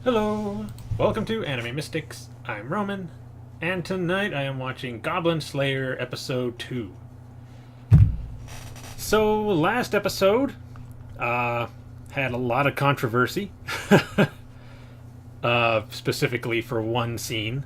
Hello! Welcome to Anime Mystics. I'm Roman, and tonight I am watching Goblin Slayer Episode 2. So, last episode had a lot of controversy, specifically for one scene.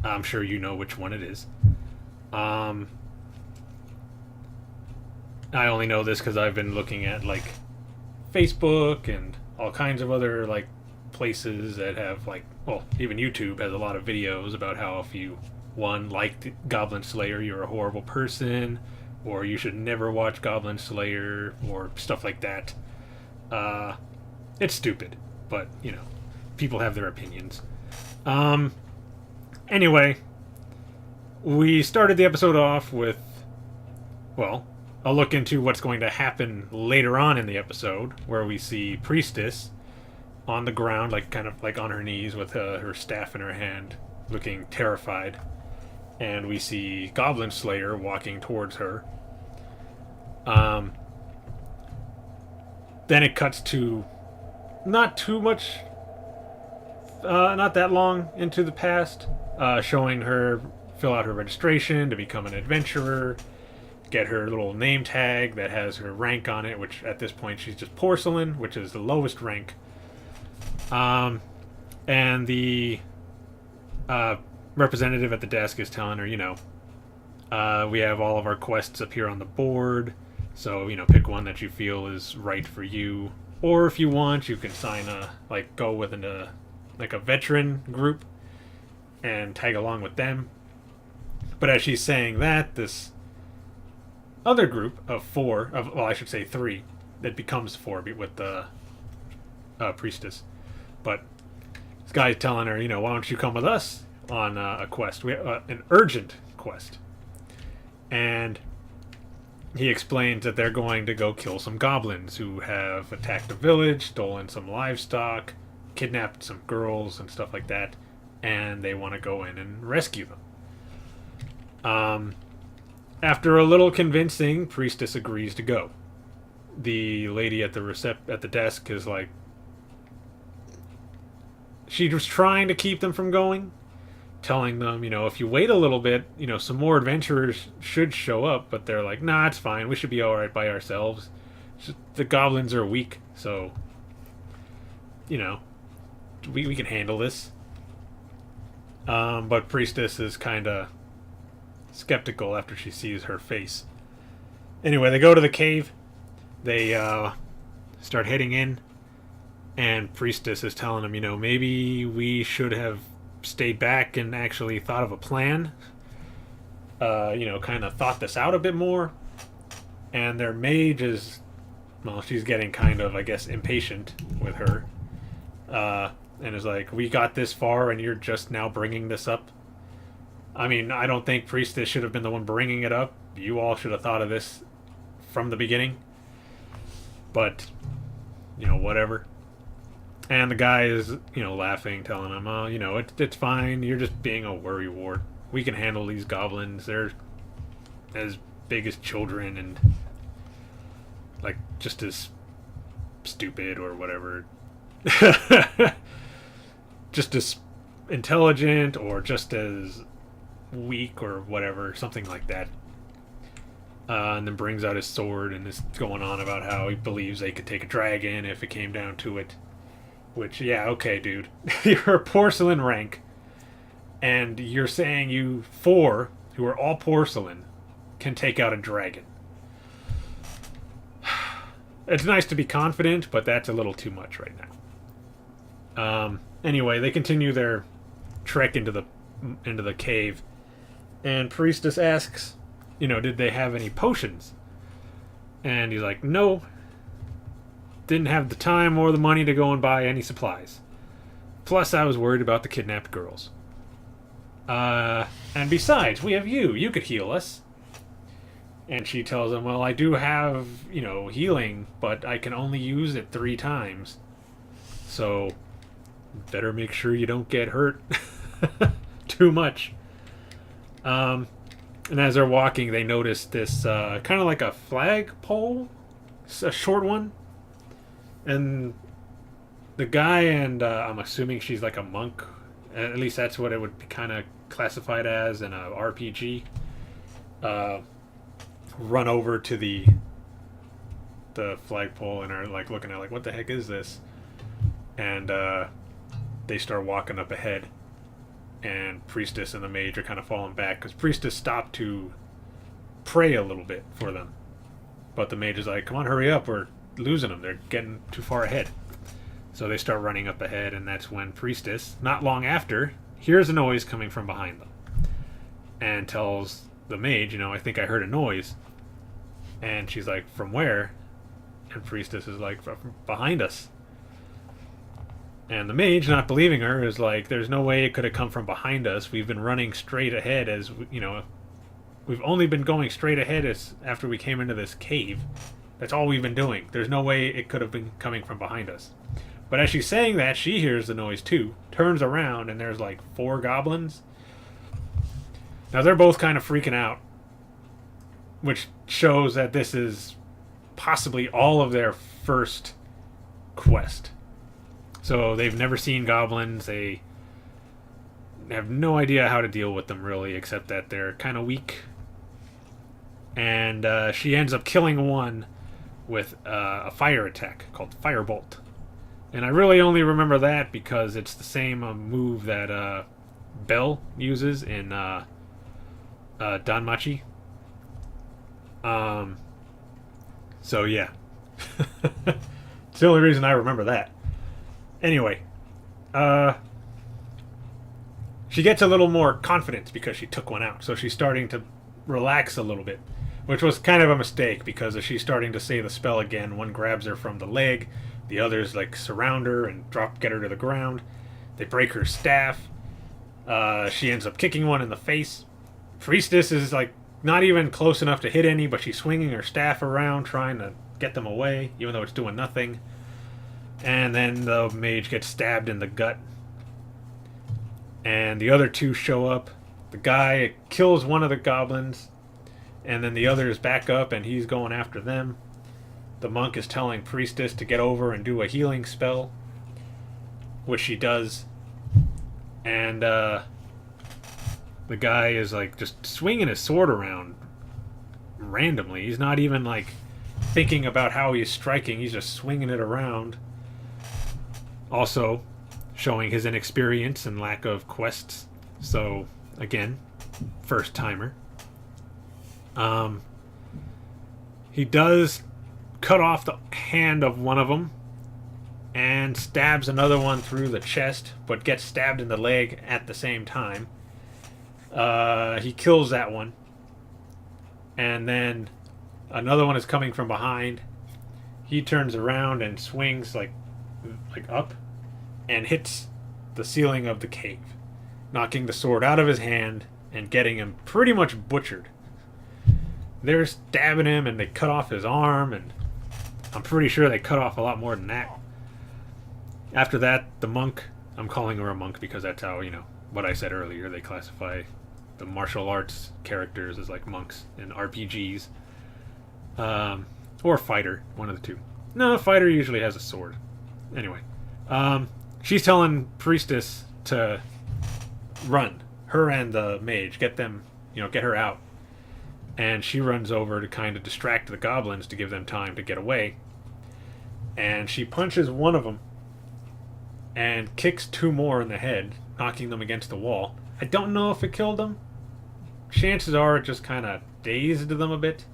I'm sure you know which one it is. I only know this because I've been looking at, Facebook and all kinds of other, places that have even YouTube has a lot of videos about how if you liked Goblin Slayer, you're a horrible person, or you should never watch Goblin Slayer, or stuff like that. It's stupid, but people have their opinions. Anyway, we started the episode off with a look into what's going to happen later on in the episode, where we see Priestess on the ground, kind of on her knees with her staff in her hand, looking terrified. And we see Goblin Slayer walking towards her. Then it cuts to not too much, not that long into the past, showing her fill out her registration to become an adventurer, get her little name tag that has her rank on it, which at this point she's just porcelain, which is the lowest rank. And the representative at the desk is telling her, we have all of our quests up here on the board, so, pick one that you feel is right for you. Or if you want, you can sign go with a veteran group and tag along with them. But as she's saying that, this other group of three, that becomes four with the priestess. But this guy's telling her, why don't you come with us on a quest? We have an urgent quest. And he explains that they're going to go kill some goblins who have attacked a village, stolen some livestock, kidnapped some girls and stuff like that, and they want to go in and rescue them. After a little convincing, Priestess agrees to go. The lady at the desk is like, she was trying to keep them from going, telling them, if you wait a little bit, some more adventurers should show up, but they're like, nah, it's fine, we should be alright by ourselves. The goblins are weak, so, we can handle this. But Priestess is kind of skeptical after she sees her face. Anyway, they go to the cave, they start heading in, and Priestess is telling him, maybe we should have stayed back and actually thought of a plan. Kind of thought this out a bit more. And their mage is, she's getting kind of, I guess, impatient with her. And is like, we got this far and you're just now bringing this up. I mean, I don't think Priestess should have been the one bringing it up. You all should have thought of this from the beginning. But, whatever. And the guy is, laughing, telling him, it's fine. You're just being a worrywart. We can handle these goblins. They're as big as children and, just as stupid or whatever. Just as intelligent or just as weak or whatever. Something like that. And then brings out his sword and is going on about how he believes they could take a dragon if it came down to it. Which, yeah, okay, dude. You're a porcelain rank, and you're saying you four, who are all porcelain, can take out a dragon. It's nice to be confident, but that's a little too much right now. Anyway, they continue their trek into the cave, and Priestess asks, did they have any potions? And he's like, no. Didn't have the time or the money to go and buy any supplies. Plus, I was worried about the kidnapped girls. And besides, we have you. You could heal us. And she tells him, well, I do have, healing, but I can only use it 3 times. So, better make sure you don't get hurt too much. And as they're walking, they notice this kind of like a flagpole, a short one. And the guy and I'm assuming she's like a monk. At least that's what it would be kind of classified as in a RPG. Uh, Run over to the flagpole and are like looking at like, what the heck is this? And they start walking up ahead, and Priestess and the Mage are kind of falling back because Priestess stopped to pray a little bit for them, but the Mage is like, come on, hurry up, we're losing them, they're getting too far ahead. So they start running up ahead, and that's when Priestess, not long after, hears a noise coming from behind them and tells the Mage, I think I heard a noise. And she's like, from where? And Priestess is like, from behind us. And the Mage, not believing her, is like, there's no way it could have come from behind us. We've been running straight ahead as, we've only been going straight ahead as after we came into this cave. That's all we've been doing. There's no way it could have been coming from behind us. But as she's saying that, she hears the noise too, turns around, and there's like 4 goblins. Now they're both kind of freaking out, which shows that this is possibly all of their first quest. So they've never seen goblins. They have no idea how to deal with them, really, except that they're kind of weak. And she ends up killing one with a fire attack called Firebolt. And I really only remember that because it's the same move that Bell uses in Danmachi. So yeah. It's the only reason I remember that. Anyway, she gets a little more confidence because she took one out. So she's starting to relax a little bit, which was kind of a mistake because as she's starting to say the spell again, one grabs her from the leg, the others like surround her and get her to the ground. They break her staff. She ends up kicking one in the face. Priestess is like not even close enough to hit any, but she's swinging her staff around trying to get them away, even though it's doing nothing. And then the Mage gets stabbed in the gut. And the other 2 show up. The guy kills one of the goblins, and then the others back up and he's going after them. The monk is telling Priestess to get over and do a healing spell, which she does. And the guy is like just swinging his sword around randomly. He's not even like thinking about how he's striking. He's just swinging it around. Also showing his inexperience and lack of quests. So again, first timer. He does cut off the hand of one of them and stabs another one through the chest, but gets stabbed in the leg at the same time. He kills that one, and then another one is coming from behind. He turns around and swings like up and hits the ceiling of the cave, knocking the sword out of his hand and getting him pretty much butchered. They're stabbing him and they cut off his arm, and I'm pretty sure they cut off a lot more than that. After that, the monk, I'm calling her a monk because that's how, what I said earlier, they classify the martial arts characters as like monks in RPGs. Or fighter, one of the two. No, fighter usually has a sword. Anyway, she's telling Priestess to run. Her and the Mage, get them, get her out. And she runs over to kind of distract the goblins to give them time to get away. And she punches one of them and kicks 2 more in the head, knocking them against the wall. I don't know if it killed them. Chances are it just kind of dazed them a bit.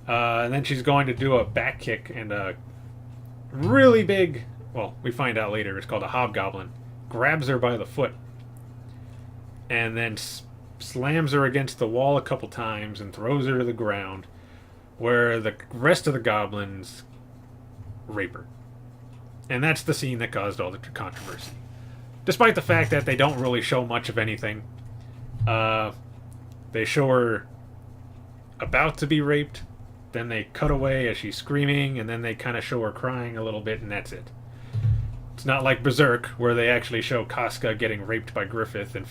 And then she's going to do a back kick, and a really big, well, we find out later, it's called a hobgoblin, grabs her by the foot and then slams her against the wall a couple times and throws her to the ground, where the rest of the goblins rape her. And that's the scene that caused all the controversy. Despite the fact that they don't really show much of anything. They show her about to be raped, then they cut away as she's screaming, and then they kind of show her crying a little bit, and that's it. It's not like Berserk, where they actually show Casca getting raped by Griffith and,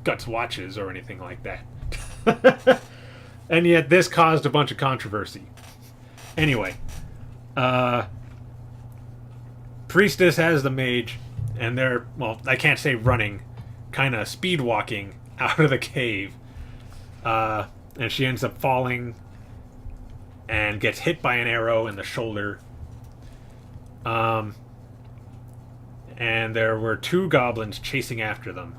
Guts watches or anything like that. And yet this caused a bunch of controversy. Anyway, Priestess has the mage, and they're, well, I can't say running, kind of speed walking out of the cave. And she ends up falling and gets hit by an arrow in the shoulder. And there were two goblins chasing after them.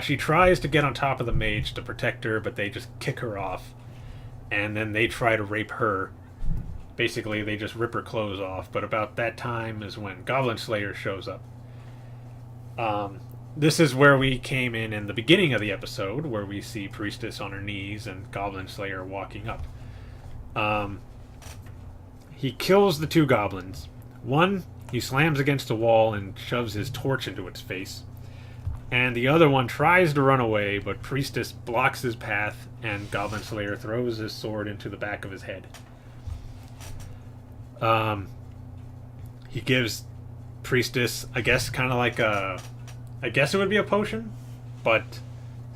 She tries to get on top of the mage to protect her, but they just kick her off. And then they try to rape her. Basically, they just rip her clothes off. But about that time is when Goblin Slayer shows up. This is where we came in the beginning of the episode, where we see Priestess on her knees and Goblin Slayer walking up. He kills the two goblins. One, he slams against a wall and shoves his torch into its face. And the other one tries to run away, but Priestess blocks his path, and Goblin Slayer throws his sword into the back of his head. He gives Priestess, I guess, kind of like a... I guess it would be a potion, but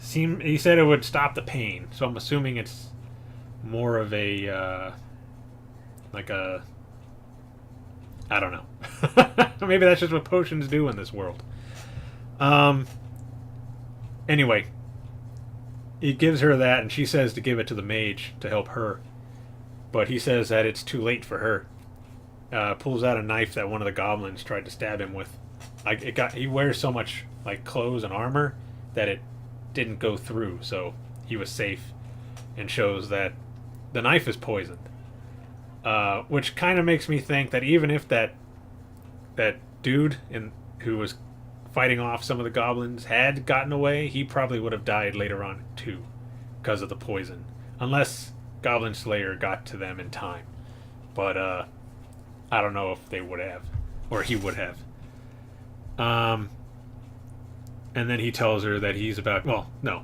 he said it would stop the pain, so I'm assuming it's more of a, like a... I don't know. Maybe that's just what potions do in this world. Anyway, he gives her that, and she says to give it to the mage to help her. But he says that it's too late for her. Pulls out a knife that one of the goblins tried to stab him with. He wears so much like clothes and armor that it didn't go through, so he was safe, and shows that the knife is poisoned. Which kind of makes me think that even if that dude who was fighting off some of the goblins had gotten away, he probably would have died later on too, because of the poison. Unless Goblin Slayer got to them in time. But I don't know if they would have, or he would have. And then he tells her that he's about... Well, no.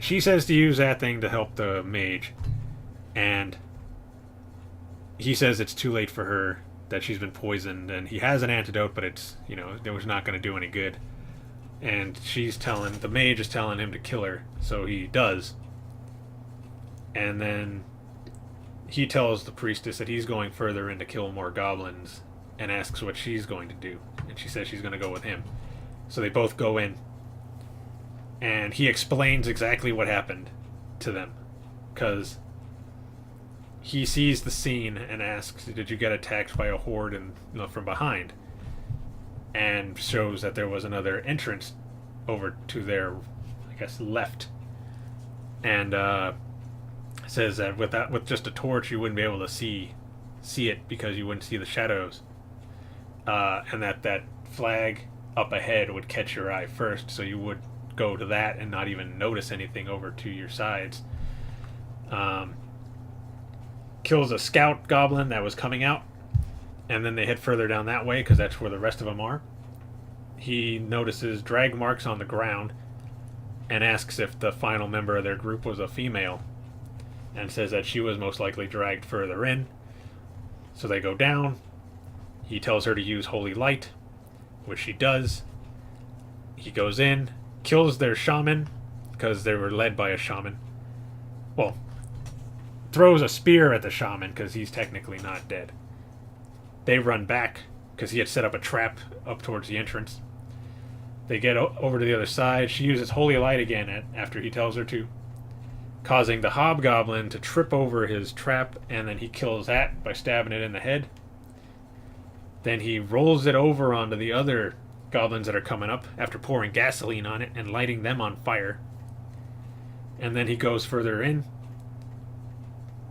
She says to use that thing to help the mage. And he says it's too late for her, that she's been poisoned. And he has an antidote, but it's, it was not going to do any good. And the mage is telling him to kill her. So he does. And then he tells the priestess that he's going further in to kill more goblins, and asks what she's going to do. And she says she's going to go with him. So they both go in. And he explains exactly what happened to them. Because he sees the scene and asks, did you get attacked by a horde from behind? And shows that there was another entrance over to their, I guess, left. And says that with just a torch you wouldn't be able to see it because you wouldn't see the shadows. And that flag up ahead would catch your eye first, so you would go to that and not even notice anything over to your sides. Kills a scout goblin that was coming out, and then they head further down that way because that's where the rest of them are. He notices drag marks on the ground and asks if the final member of their group was a female, and says that she was most likely dragged further in. So they go down. He tells her to use holy light, which she does. He goes in, kills their shaman, because they were led by a shaman. Well, throws a spear at the shaman, because he's technically not dead. They run back, because he had set up a trap up towards the entrance. They get over to the other side. She uses holy light again after he tells her to, causing the hobgoblin to trip over his trap, and then he kills that by stabbing it in the head. Then he rolls it over onto the other goblins that are coming up after pouring gasoline on it and lighting them on fire. And then he goes further in.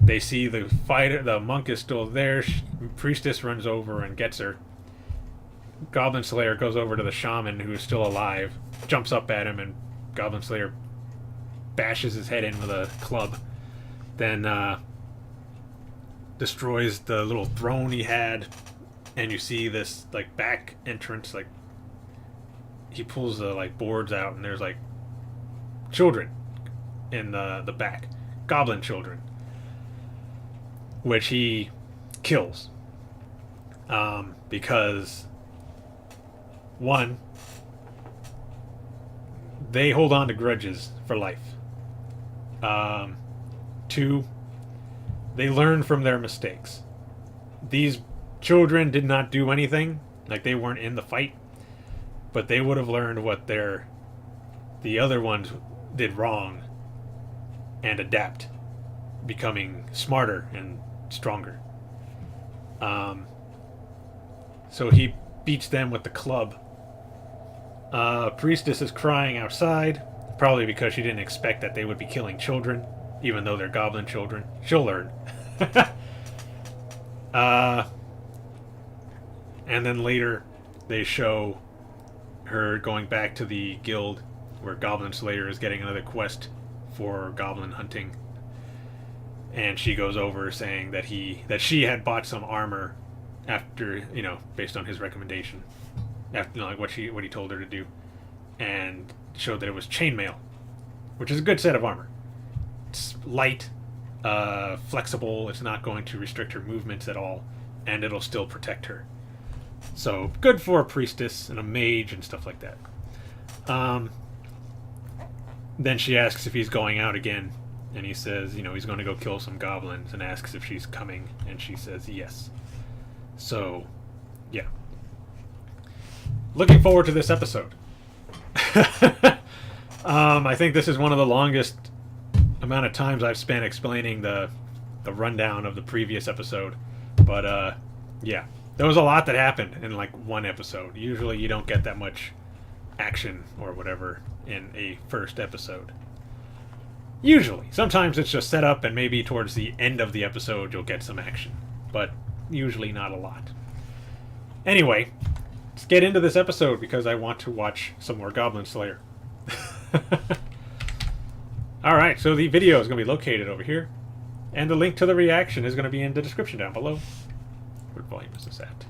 They see the fighter, the monk is still there. Priestess runs over and gets her. Goblin Slayer goes over to the shaman, who is still alive, jumps up at him, and Goblin Slayer bashes his head in with a club. Then destroys the little throne he had, and you see this back entrance. He pulls the boards out, and there's children in the back, goblin children, which he kills because one, they hold on to grudges for life. Two, they learn from their mistakes. These children did not do anything, like they weren't in the fight, but they would have learned what the other ones did wrong and adapt, becoming smarter and stronger. So he beats them with the club. Priestess is crying outside, probably because she didn't expect that they would be killing children, even though they're goblin children. She'll learn. And then later they show her going back to the guild where Goblin Slayer is getting another quest for goblin hunting, and she goes over saying that she had bought some armor after, based on his recommendation, after like what he told her to do, and showed that it was chainmail, which is a good set of armor. It's light, flexible. It's not going to restrict her movements at all, and it'll still protect her. So good for a priestess and a mage and stuff like that. Then she asks if he's going out again, and he says, he's going to go kill some goblins, and asks if she's coming, and she says yes. So, yeah. Looking forward to this episode. I think this is one of the longest amount of times I've spent explaining the rundown of the previous episode. But, yeah. There was a lot that happened in, like, one episode. Usually you don't get that much action or whatever in a first episode. Usually. Sometimes it's just set up, and maybe towards the end of the episode you'll get some action. But usually not a lot. Anyway, let's get into this episode because I want to watch some more Goblin Slayer. Alright, so the video is going to be located over here, and the link to the reaction is going to be in the description down below. What volume is this at?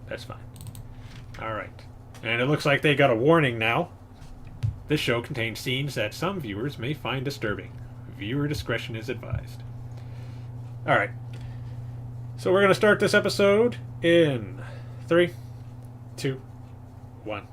That's fine. Alright. And it looks like they got a warning now. This show contains scenes that some viewers may find disturbing. Viewer discretion is advised. Alright. So we're going to start this episode in 3, 2, 1.